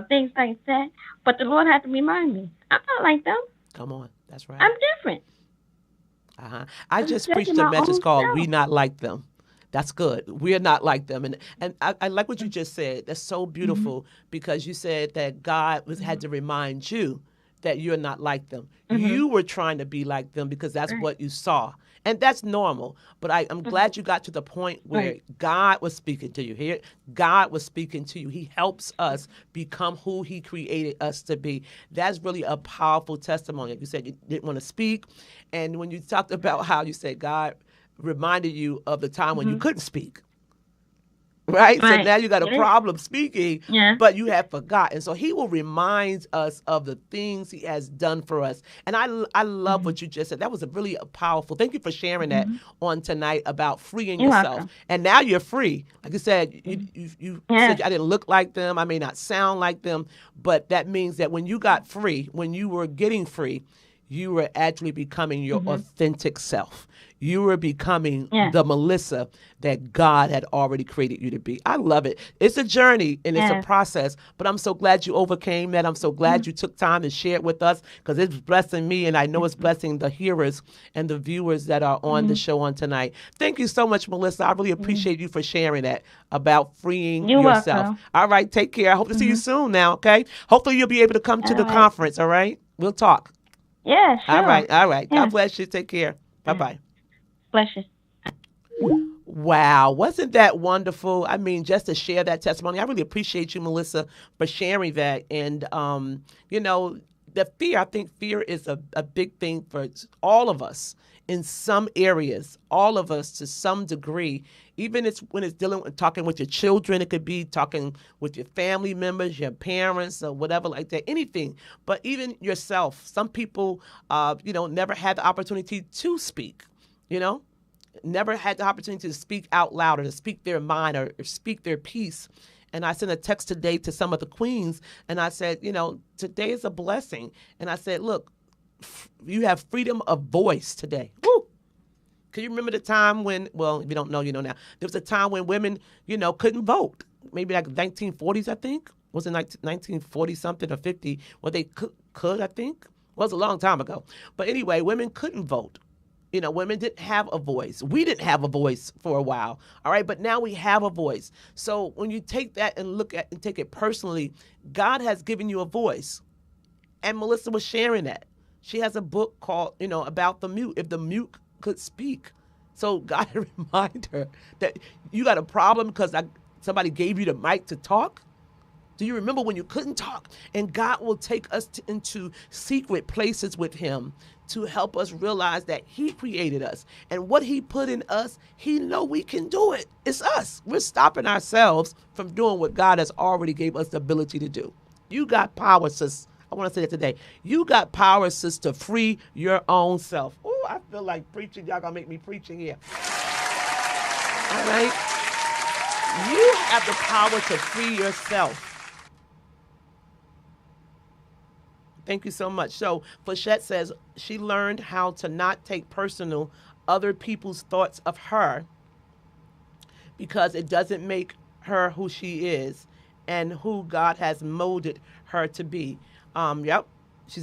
things like that. But the Lord had to remind me, I'm not like them. Come on. That's I'm right. different. Uh-huh. I I was just judging preached a my message own called "We self. Not Like Them." That's good. We're not like them, and I like what you just said. That's so Mm-hmm. beautiful because you said that God had to remind you that you're not like them. Mm-hmm. You were trying to be like them because that's Right. what you saw, and that's normal. But I'm Mm-hmm. glad you got to the point where Right. God was speaking to you. Here, God was speaking to you. He helps us become who He created us to be. That's really a powerful testimony. Like you said, you didn't want to speak, and when you talked about how you said God reminded you of the time when you Mm-hmm. couldn't speak, right? So Right. now you got a It is. problem speaking, Yeah. but you have forgotten. So he will remind us of the things he has done for us. And I love Mm-hmm. what you just said. That was a really powerful. Thank you for sharing that Mm-hmm. on tonight about freeing You're yourself. welcome. And now you're free. Like I said, Mm-hmm. you Yes. said I didn't look like them. I may not sound like them, but that means that when you got free, when you were getting free, you were actually becoming your Mm-hmm. authentic self. You were becoming Yes. the Melissa that God had already created you to be. I love it. It's a journey and it's a Yes. process, but I'm so glad you overcame that. I'm so Mm-hmm. glad you took time to share it with us because it's blessing me and I know it's blessing the hearers and the viewers that are on the Mm-hmm. show on tonight. Thank you so much, Melissa. I really Mm-hmm. appreciate you for sharing that about freeing You're yourself. welcome. All right, take care. I hope to see you Mm-hmm. soon now, okay? Hopefully you'll be able to come All to the right. conference, all right? We'll talk. Yeah, All sure. right. All right. God Yeah. bless you. Take care. Bye bye. Bless you. Wow. Wasn't that wonderful? I mean, just to share that testimony, I really appreciate you, Melissa, for sharing that. And, the fear, I think fear is a big thing for all of us in some areas, all of us to some degree. Even it's when it's dealing with talking with your children, it could be talking with your family members, your parents, or whatever like that, anything. But even yourself, some people, never had the opportunity to speak, you know? Never had the opportunity to speak out loud or to speak their mind or speak their piece. And I sent a text today to some of the queens and I said, today is a blessing. And I said, look, you have freedom of voice today. Woo! Can you remember the time when, well, if you don't know, you know now, there was a time when women, couldn't vote. Maybe like 1940s, I think. Was it 1940 something or 50 when they could, I think? Well, it was a long time ago. But anyway, women couldn't vote. Women didn't have a voice. We didn't have a voice for a while. All right. But now we have a voice. So when you take that and look at and take it personally, God has given you a voice. And Melissa was sharing that. She has a book called, about the mute, if the mute could speak. So God reminded her that you got a problem because Somebody gave you the mic to talk? Do you remember when you couldn't talk? And God will take us into secret places with him to help us realize that he created us. And what he put in us, he know we can do it. It's us. We're stopping ourselves from doing what God has already gave us the ability to do. You got power, sis. I want to say that today. You got power, sis, to free your own self. Oh, I feel like preaching. Y'all going to make me preaching here. All right? You have the power to free yourself. Thank you so much. So Flechette says she learned how to not take personal other people's thoughts of her because it doesn't make her who she is and who God has molded her to be. Yep.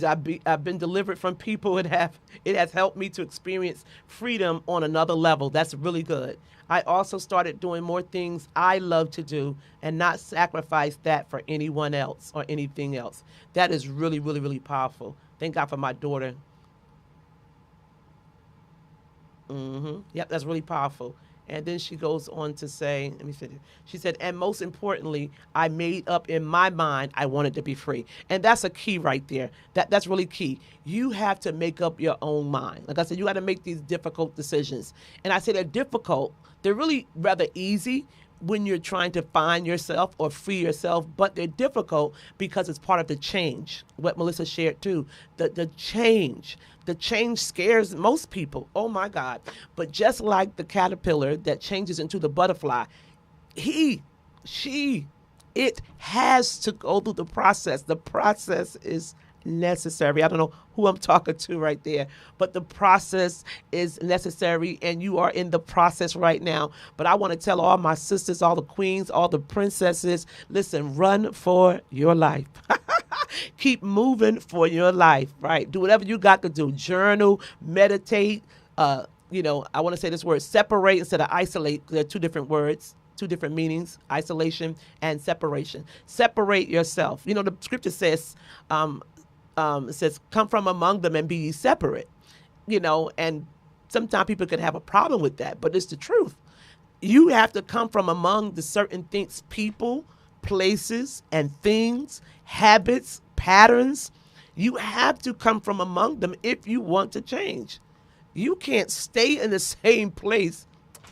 I've been delivered from people and it has helped me to experience freedom on another level. That's really good. I also started doing more things I love to do and not sacrifice that for anyone else or anything else. That is really, really, really powerful. Thank God for my daughter. Yep, that's really powerful. And then she goes on to say, let me finish. She said, and most importantly, I made up in my mind I wanted to be free. And that's a key right there. That's really key. You have to make up your own mind. Like I said, you got to make these difficult decisions. And I say they're difficult. They're really rather easy when you're trying to find yourself or free yourself, but they're difficult because it's part of the change. What Melissa shared too, the change. The change scares most people. Oh my God. But just like the caterpillar that changes into the butterfly, it has to go through the process. The process is necessary. I don't know who I'm talking to right there, but the process is necessary and you are in the process right now. But I want to tell all my sisters, all the queens, all the princesses, listen, run for your life. Keep moving for your life, right? Do whatever you got to do. Journal, meditate. I want to say this word, separate instead of isolate. They're two different words, two different meanings, isolation and separation. Separate yourself. The scripture says, it says, come from among them and be ye separate, and sometimes people can have a problem with that, but it's the truth. You have to come from among the certain things, people, places, and things, habits, patterns. You have to come from among them if you want to change. You can't stay in the same place.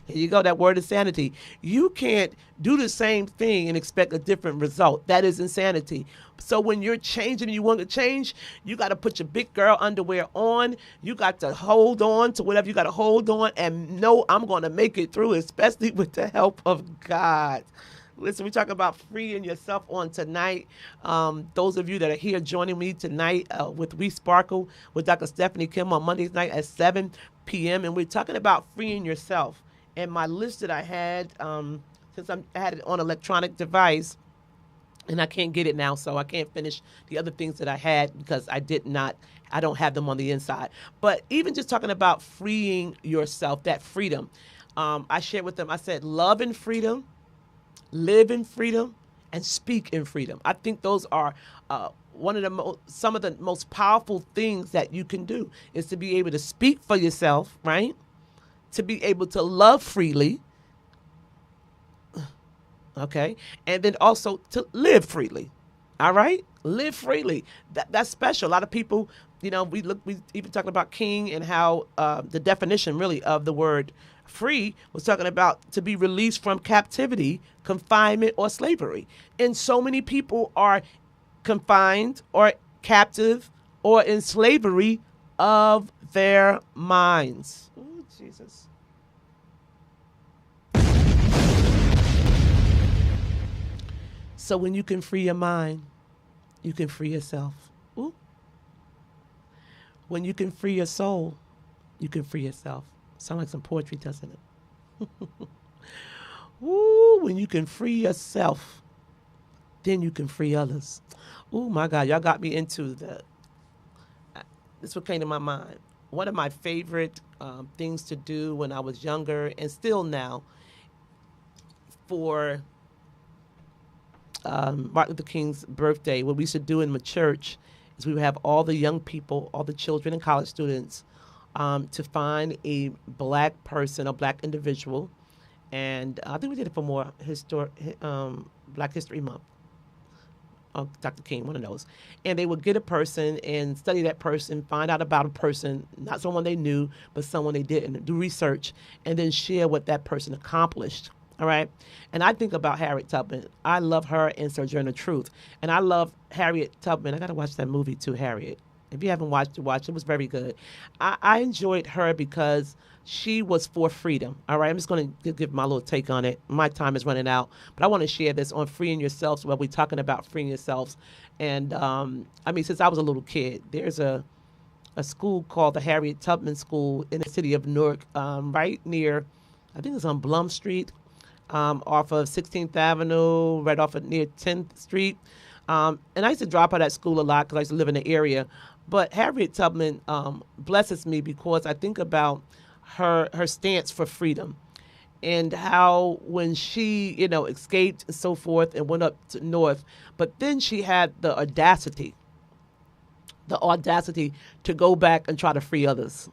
Here you go, that word insanity. You can't do the same thing and expect a different result. That is insanity. So when you're changing and you want to change, you got to put your big girl underwear on. You got to hold on to whatever you got to hold on and know I'm going to make it through, especially with the help of God. Listen, we talk about freeing yourself on tonight. Those of you that are here joining me tonight with We Sparkle with Dr. Stephanie Kim on Mondays night at 7 p.m. And we're talking about freeing yourself. And my list that I had, since I had it on electronic device, and I can't get it now, so I can't finish the other things that I had because I don't have them on the inside. But even just talking about freeing yourself, that freedom, I shared with them, I said, love in freedom, live in freedom, and speak in freedom. I think those are some of the most powerful things that you can do is to be able to speak for yourself, right? To be able to love freely, okay? And then also to live freely, all right? Live freely. That's special. A lot of people, we even talking about King and how the definition really of the word free was talking about to be released from captivity, confinement, or slavery. And so many people are confined or captive or in slavery of their minds. Ooh, Jesus. So when you can free your mind, you can free yourself. Ooh. When you can free your soul, you can free yourself. Sound like some poetry, doesn't it? Ooh, when you can free yourself, then you can free others. Oh my God, y'all got me into this what came to my mind. One of my favorite things to do when I was younger and still now for Martin Luther King's birthday, what we used to do in my church is we would have all the young people, all the children and college students to find a black person, a black individual, And I think we did it for more Black History Month. Dr. King, one of those. And they would get a person and study that person, find out about a person, not someone they knew, but someone they didn't, do research, and then share what that person accomplished. All right. And I think about Harriet Tubman. I love her in Sojourner Truth. And I love Harriet Tubman. I got to watch that movie too, Harriet. If you haven't watched it, watch it. It was very good. I enjoyed her because she was for freedom. All right. I'm just going to give my little take on it. My time is running out, but I want to share this on freeing yourselves while we're talking about freeing yourselves. And I mean, since I was a little kid, there's a school called the Harriet Tubman School in the city of Newark, right near, I think it's on Blum Street, off of 16th Avenue, right off of near 10th Street. And I used to drop out at school a lot because I used to live in the area. But Harriet Tubman blesses me because I think about her stance for freedom and how when she, escaped and so forth and went up to north, but then she had the audacity to go back and try to free others.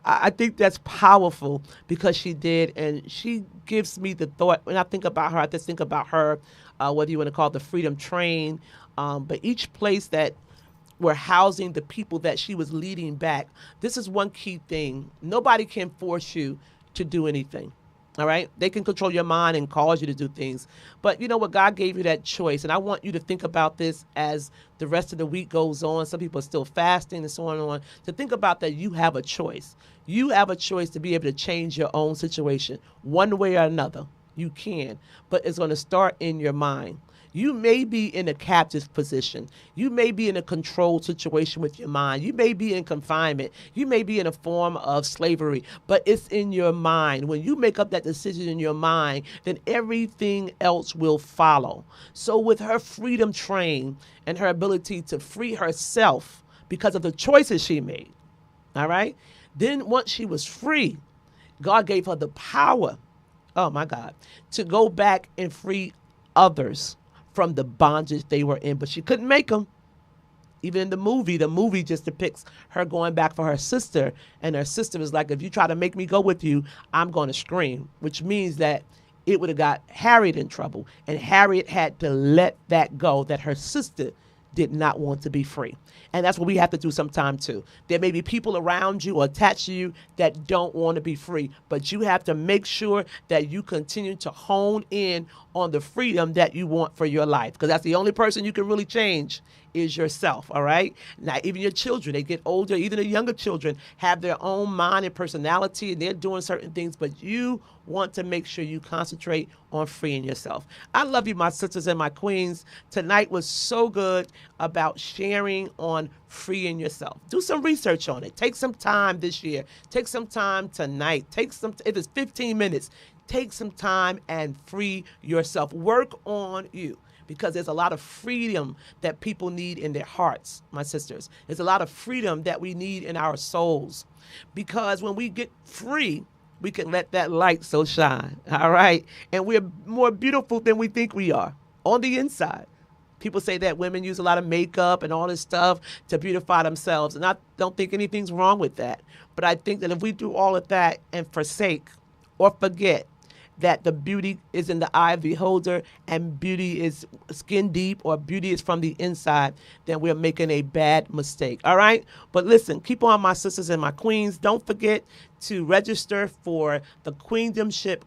I think that's powerful because she did, and she gives me the thought. When I think about her, I just think about her, whether you want to call it the Freedom Train, but each place that were housing the people that she was leading back. This is one key thing. Nobody can force you to do anything. All right. They can control your mind and cause you to do things. But you know what? God gave you that choice. And I want you to think about this as the rest of the week goes on. Some people are still fasting and so on. To think about that you have a choice. You have a choice to be able to change your own situation one way or another. You can. But it's going to start in your mind. You may be in a captive position. You may be in a controlled situation with your mind. You may be in confinement. You may be in a form of slavery, but it's in your mind. When you make up that decision in your mind, then everything else will follow. So with her freedom train and her ability to free herself because of the choices she made, all right? Then once she was free, God gave her the power, oh my God, to go back and free others from the bondage they were in, but she couldn't make them. Even in the movie just depicts her going back for her sister, and her sister was like, if you try to make me go with you, I'm going to scream, which means that it would have got Harriet in trouble, and Harriet had to let that go, that her sister did not want to be free. And that's what we have to do sometime too. There may be people around you or attached to you that don't want to be free, but you have to make sure that you continue to hone in on the freedom that you want for your life, because that's the only person you can really change is yourself, all right? Now, even your children, they get older, even the younger children have their own mind and personality, and they're doing certain things, but you want to make sure you concentrate on freeing yourself. I love you, my sisters and my queens. Tonight was so good about sharing on freeing yourself. Do some research on it. Take some time this year. Take some time tonight. If it's 15 minutes, take some time and free yourself. Work on you. Because there's a lot of freedom that people need in their hearts, my sisters. There's a lot of freedom that we need in our souls. Because when we get free, we can let that light so shine, all right? And we're more beautiful than we think we are on the inside. People say that women use a lot of makeup and all this stuff to beautify themselves, and I don't think anything's wrong with that. But I think that if we do all of that and forsake or forget that the beauty is in the eye of the beholder and beauty is skin deep or beauty is from the inside, then we're making a bad mistake. All right? But listen, keep on, my sisters and my queens. Don't forget to register for the Queendomship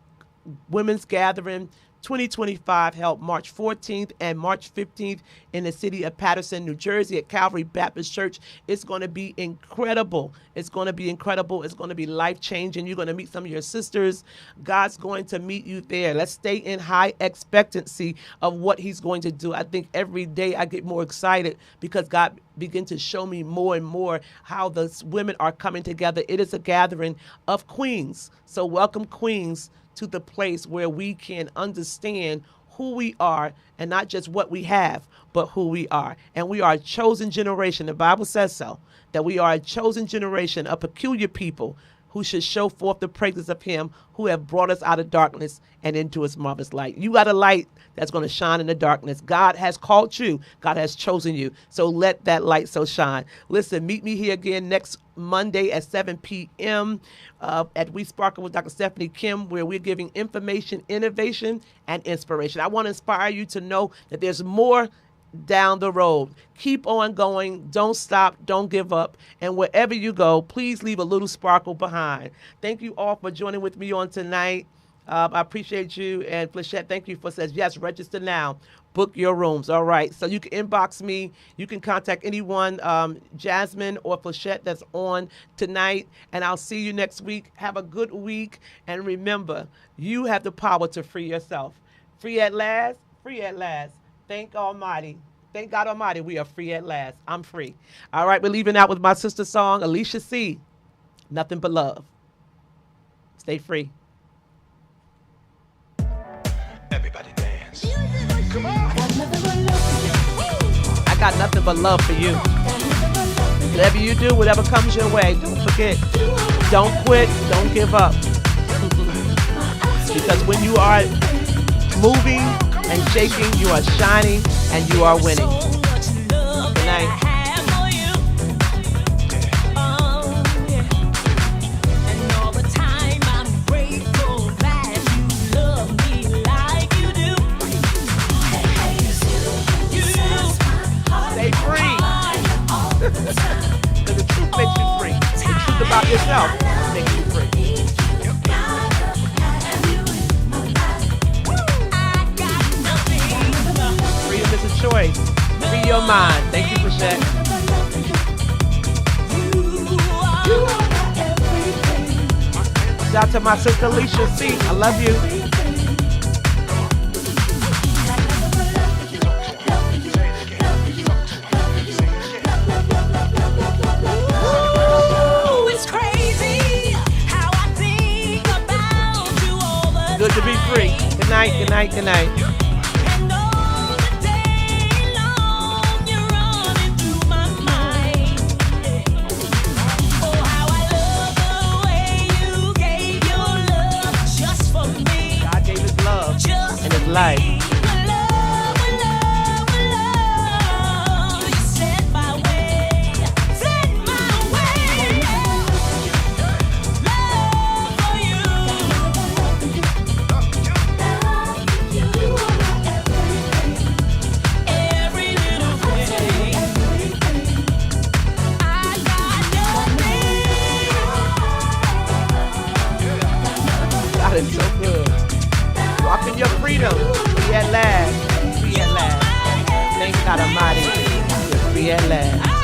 Women's Gathering 2025 held March 14th and March 15th in the city of Paterson, New Jersey at Calvary Baptist Church. It's going to be incredible. It's going to be incredible. It's going to be life-changing. You're going to meet some of your sisters. God's going to meet you there. Let's stay in high expectancy of what he's going to do. I think every day I get more excited because God begins to show me more and more how the women are coming together. It is a gathering of queens. So welcome, queens, to the place where we can understand who we are and not just what we have, but who we are. And we are a chosen generation. The Bible says so, that we are a chosen generation, a peculiar people who should show forth the praises of him who have brought us out of darkness and into his marvelous light. You got a light that's going to shine in the darkness. God has called you. God has chosen you. So let that light so shine. Listen, meet me here again next Monday at 7 p.m. At We Sparkle with Dr. Stephanie Kim, where we're giving information, innovation, and inspiration. I want to inspire you to know that there's more down the road. Keep on going. Don't stop. Don't give up. And wherever you go, please leave a little sparkle behind. Thank you all for joining with me on tonight. I appreciate you. And Flechette, thank you for says, yes, register now. Book your rooms. All right. So you can inbox me. You can contact anyone, Jasmine or Flechette, that's on tonight. And I'll see you next week. Have a good week. And remember, you have the power to free yourself. Free at last. Free at last. Thank Almighty. Thank God Almighty, we are free at last. I'm free. All right, we're leaving out with my sister song, Alicia C. Nothing but love. Stay free. Everybody dance. Come on. I got nothing but love for you. Whatever you do, whatever comes your way, don't forget. Don't quit. Don't give up. Because when you are moving and shaking, you are shining and you are winning. Good night. Stay free. Because the truth makes you free. The truth about yourself makes you free. Freedom is a choice. Free your mind. Thank you, Flechette. Shout out to my sister Alicia C. I love you. Good to be free. Good night, good night, good night. God gave his love and his life. God is so good. Walk in your freedom. Free at last. Free at last. Thank God Almighty. Free at last.